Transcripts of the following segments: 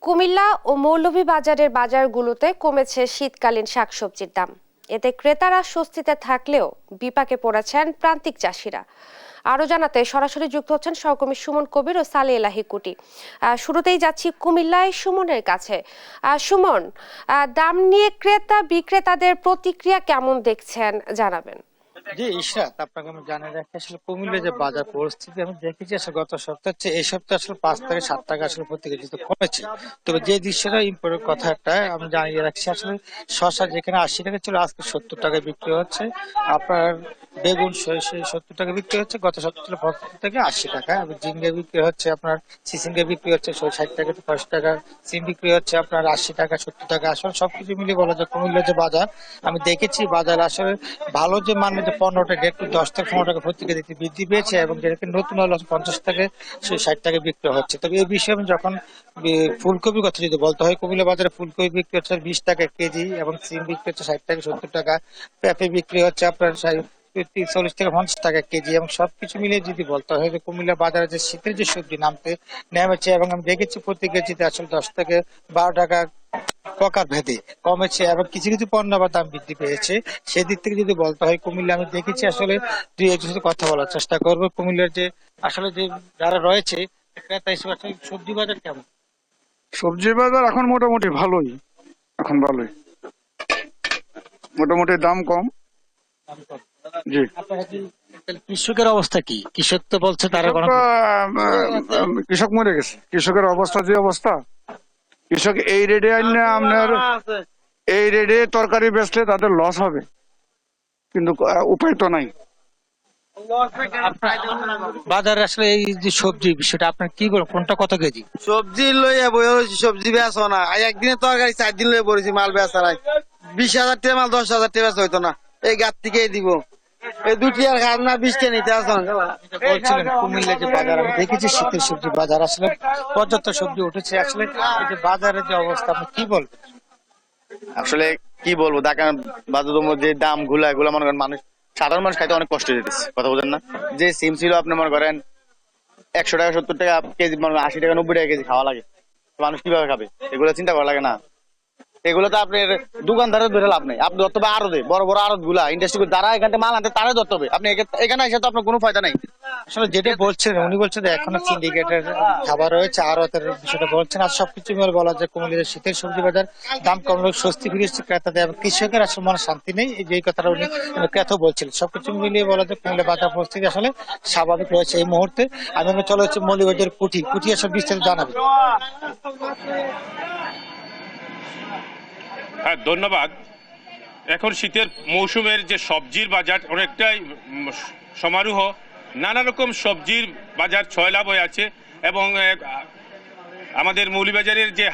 কুমিল্লা ও মৌলভীবাজারের বাজারগুলোতে কমেছে শীতকালীন শাকসবজির দাম। এতে ক্রেতারা স্বস্তিতে থাকলেও বিপাকে পড়েছেন প্রান্তিক চাষিরা। আরো জানাতে সরাসরি যুক্ত হচ্ছেন সহকর্মী সুমন কবির ও সালে এলাহি কুটি। শুরুতেই যাচ্ছি কুমিল্লায় সুমনের কাছে। সুমন, দাম নিয়ে ক্রেতা বিক্রেতাদের প্রতিক্রিয়া কেমন দেখছেন জানাবেন। জি ইশরাত, আপনাকে আমি জানিয়ে রাখি আসলে কুমিল্লার যে বাজার পরিস্থিতি আমি দেখেছি আসলে গত সপ্তাহ চেয়ে এই সপ্তাহে আসলে 5 থেকে 7 টাকা আসলে প্রতি কেজিতে কমেছে। তবে যে দৃশ্যটা ইম্পর্টেন্ট কথাটা আমি জানিয়ে রাখছি আসলে শসা যেখানে 80 টাকা ছিল আজকে 70 টাকায় বিক্রি হচ্ছে। আপনার বেগুন 70 টাকা বিক্রি হচ্ছে, গত সপ্তাহে ছিল 75 থেকে 80 টাকা। এবং ঝিঙ্গা বিক্রি হচ্ছে আপনার চিচিঙ্গা বিক্রি হচ্ছে 60 টাকা থেকে 50 টাকা, সিম বিক্রি হচ্ছে আপনার 80 টাকা 70 টাকা। আসলে সবকিছু মিলিয়ে বলা যায় কুমিল্লার যে বাজার আমি দেখেছি বাজার আসলে ভালো যে মানের যে 15 টাকা একটু 10 থেকে 15 টাকা প্রতি কেজিতে বৃদ্ধি পেয়েছে এবং যেটাকে নতুন হলো 50 থেকে 60 টাকা বিক্রি হচ্ছে। তবে এই বিষয়ে আমি যখন ফুলকপির কথা যদি বলতে হয়, কুমিল্লা বাজারে ফুলকপি বিক্রি হচ্ছে 20 টাকা কেজি এবং সিম বিক্রি হচ্ছে 60 থেকে 70 টাকা, পেঁপে বিক্রি হচ্ছে আপনার 40 থেকে 50 টাকা কেজি। এবং সবকিছু মিলিয়ে যদি বলতে হয় যে কুমিল্লা বাজারে যে শীতের যে সবজি নামতে নেমেছে এবং আমি দেখেছি প্রতি কেজিতে আসলে 10 থেকে 12 টাকা প্রকার ভেদে কমেছে এবং কিছু কিছু পণ্য আবার দাম বৃদ্ধি পেয়েছে। সেদিক থেকে যদি বলতে হয় কুমিল্লা আমি দেখেছি আসলে দুই একজনের সাথে কথা বলার চেষ্টা করবো। কুমিল্লার যে আসলে যে যারা রয়েছে ক্রেতা হিসেবে আসলে সবজি বাজার কেমন? সবজি বাজার এখন মোটামুটি ভালোই, এখন ভালোই, মোটামুটি দাম কম। দাম কম। জি, আপনার কি কৃষকের অবস্থা কি? কৃষক তো বলছে তারা কোনো কৃষক মরে গেছে। কৃষকের অবস্থা যে অবস্থা, কৃষক এই রেটে আনলে আপনার এই রেটে তরকারি বেচলে তাদের লস হবে, কিন্তু উপায় তো নাই। বাজারে আসলে এই যে সবজি বিষয়টা আপনার কি বলেন, কোনটা কত কেজি? সবজি লইয়া বই হয়েছি, সবজি বেচো না। একদিনে তরকারি 4 দিন লইয়া পড়েছি, মাল বেচা নাই। 20,000 টাকা মাল 10,000 টাকা বেচা হইতো না, এই গাত থেকেই দিব। এই দুটি আর খাব না, 20 টাকা নিতে আসো না। বলছিলেন কুমিল্লা যে বাজার আমি দেখেছি শীতের সবজি বাজার আসলে পর্যাপ্ত সবজি উঠেছে। আসলে এই যে বাজারের যে অবস্থা আপনি কি বলবেন? আসলে কি বলবো, ঢাকার বাজারের মধ্যে দাম এগুলা মনে করেন মানুষ, সাধারণ মানুষ খাইতে অনেক কষ্ট হইতেছে। কথা বোঝেন না? যে সিম ছিল আপনি মনে করেন 100 টাকা 70 টাকা কেজি, মনে করেন 80 টাকা 90 টাকা কেজি খাওয়া লাগে। মানুষ কিভাবে খাবে এগুলো চিন্তা করা লাগে না? এগুলো তো আপনার দোকানদারের ধরে লাভ নেই। আপনি ধরতে হবে আড়তে, বড় বড় আড়ত গুলা ইন্ডাস্ট্রি যারা এখান থেকে মাল আনতে তারাই ধরতে হবে। আপনি এখানে এসে তো আপনার কোনো ফায়দা নাই। আসলে যেটা বলছেন উনি বলছেন যে এখনো সিন্ডিকেটের খাবার রয়েছে, আড়তের বিষয়টা বলছেন। আর সবকিছু মিলে বলা যায় কুমিল্লার শীতের সবজি বাজার দাম কমলে স্বস্তি ফিরেছে ক্রেতাদের এবং কৃষকের আসলে মনে শান্তি নেই, এই যে কথাটা উনি ক্রেতা বলছিলেন। সবকিছু মিলিয়ে বলা যায় কুমিল্লা বাজার পরিস্থিতি আসলে স্বাভাবিক রয়েছে এই মুহূর্তে। আমি চলে হচ্ছে মৌলভীবাজার কুটি আসলে বিস্তারিত জানাবে। হ্যাঁ, ধন্যবাদ। এখন শীতের মৌসুমের যে সবজির বাজার অনেকটাই সমারোহ, নানা রকম সবজির বাজার ছয়লাভ হয়ে আছে এবং আমাদের মৌলভীবাজারের যে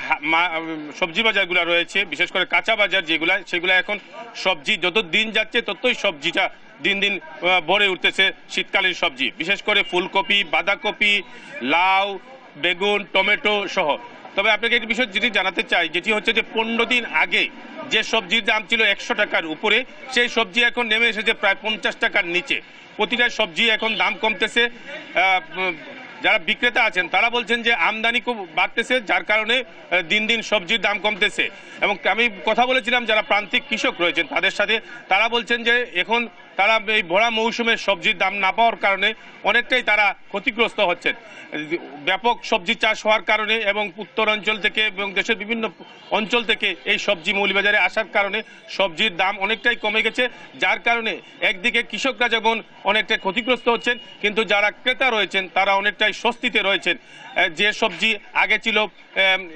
সবজি বাজারগুলো রয়েছে, বিশেষ করে কাঁচা বাজার যেগুলা, সেগুলো এখন সবজি যত দিন যাচ্ছে ততই সবজিটা দিন দিন ভরে উঠতেছে। শীতকালীন সবজি বিশেষ করে ফুলকপি, বাঁধাকপি, লাউ, বেগুন, টমেটো সহ। তবে আপনাকে একটি বিষয় যেটি জানাতে চাই, যেটি হচ্ছে যে 15 দিন আগে যে সবজির দাম ছিল 100 টাকার উপরে, সেই সবজি এখন নেমে এসেছে প্রায় 50 টাকার নিচে। প্রতিটা সবজি এখন দাম কমতেছে। যারা বিক্রেতা আছেন তারা বলছেন যে আমদানি খুব বাড়তেছে, যার কারণে দিন দিন সবজির দাম কমতেছে। এবং আমি কথা বলেছিলাম যারা প্রান্তিক কৃষক রয়েছেন তাদের সাথে, তারা বলছেন যে এখন তারা এই ভরা মৌসুমে সবজির দাম না পাওয়ার কারণে অনেকটাই তারা ক্ষতিগ্রস্ত হচ্ছেন। ব্যাপক সবজি চাষ হওয়ার কারণে এবং উত্তর অঞ্চল থেকে এবং দেশের বিভিন্ন অঞ্চল থেকে এই সবজি মৌলভীবাজারে আসার কারণে সবজির দাম অনেকটাই কমে গেছে, যার কারণে একদিকে কৃষকরা যেমন অনেকটাই ক্ষতিগ্রস্ত হচ্ছেন, কিন্তু যারা ক্রেতা রয়েছেন তারা অনেকটাই স্বস্তিতে রয়েছেন। যে সবজি আগে ছিল,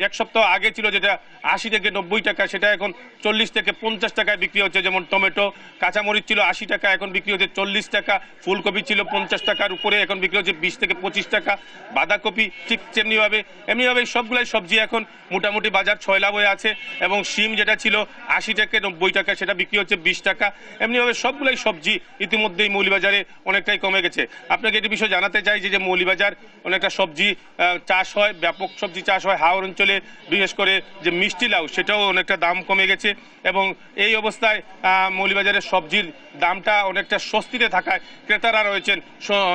1 সপ্তাহ আগে ছিল যেটা 80 থেকে 90 টাকা, সেটা এখন 40 থেকে 50 টাকায় বিক্রি হচ্ছে। যেমন টমেটো, কাঁচামরিচ ছিল 80 টাকা, এখন বিক্রি হচ্ছে 40 টাকা। ফুলকপি ছিল 50 টাকার উপরে, এখন বিক্রি হচ্ছে 20 থেকে 25 টাকা। বাঁধাকপি ঠিক এমনিভাবে সবগুলাই সবজি এখন মোটামুটি বাজার ছয়লাভ হয়ে আছে। এবং শিম যেটা ছিল 80 থেকে 90 টাকা, সেটা বিক্রি হচ্ছে 20 টাকা। এমনিভাবে সবগুলাই সবজি ইতিমধ্যেই মৌলভীবাজারে অনেকটাই কমে গেছে। আপনাকে একটি বিষয় জানাতে চাই যে মৌলভীবাজার অনেকটা সবজি চাষ হয়, ব্যাপক সবজি চাষ হয় হাওর অঞ্চলে, বিশেষ করে যে মিষ্টি লাউ সেটাও অনেকটা দাম কমে গেছে এবং এই অবস্থায় মৌলভীবাজারের সবজির দামটা অনেকটা স্বস্তিতে থাকায় ক্রেতারা রয়েছেন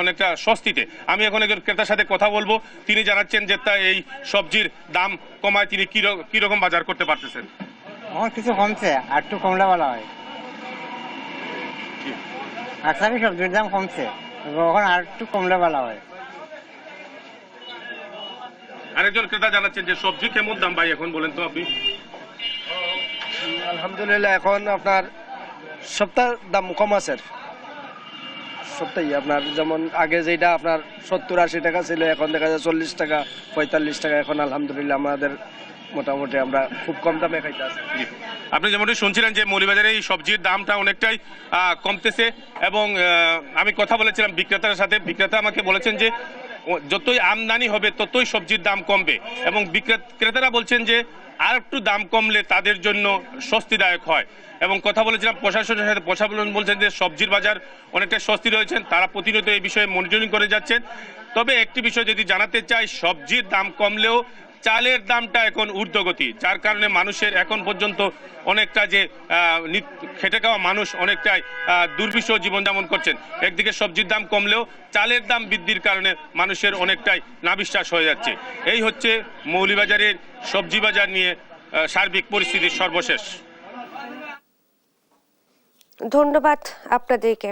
অনেকটা স্বস্তিতে। আমি এখন একজন ক্রেতার সাথে কথা বলবো, তিনি জানাচ্ছেন যে এই সবজির দাম কমায় তিনি কিরকম বাজার করতে পারতেছেন। আমার কিছু কমছে, আর একটু কমলে ভালো হয়। আসামি সবজির দাম কমছে, এখন আর একটু কমলে ভালো হয়। আরেকজন ক্রেতা জানাচ্ছেন যে সবজি কেমন দাম ভাই এখন বলেন তো আপনি। আলহামদুলিল্লাহ এখন আপনার সপ্তাহ দাম কম আছে, সপ্তাহে আপনার যেমন আগে যেটা আপনার 70-80 টাকা ছিল, এখন দেখা যায় 40 টাকা 45 টাকা। এখন আলহামদুলিল্লাহ আমাদের মোটামুটি আমরা খুব কম দামে খাইতে আছি। আপনি যেমনটি শুনছিলেন যে মৌলভীবাজারে এই সবজির দামটা অনেকটাই কমতেছে এবং আমি কথা বলেছিলাম বিক্রেতার সাথে, বিক্রেতা আমাকে বলেছেন যে যতই আমদানি হবে ততই সবজির দাম কমবে এবং ক্রেতারা বলছেন যে আর একটু দাম কমলে তাদের জন্য স্বস্তিদায়ক হয়। এবং কথা বলেছিলাম প্রশাসনের সাথে, প্রশাসন বলছেন যে সবজির বাজার অনেকটা স্বস্তি রয়েছেন, তারা প্রতিনিয়ত এই বিষয়ে মনিটরিং করে যাচ্ছেন। তবে একটি বিষয় যদি জানাতে চাই, সবজির দাম কমলেও চালের দামটা এখন ঊর্ধ্বগতি, যার কারণে মানুষের এখন পর্যন্ত অনেকটা যে খেটে খাওয়া মানুষ অনেকটাই দুর্বিষহ জীবনযাপন করছেন। একদিকে সবজির দাম কমলেও চালের দাম বৃদ্ধির কারণে মানুষের অনেকটাই নাবিশ্বাস হয়ে যাচ্ছে। এই হচ্ছে মৌলভীবাজারের সবজি বাজার নিয়ে সার্বিক পরিস্থিতির সর্বশেষ। ধন্যবাদ আপনাদেরকে।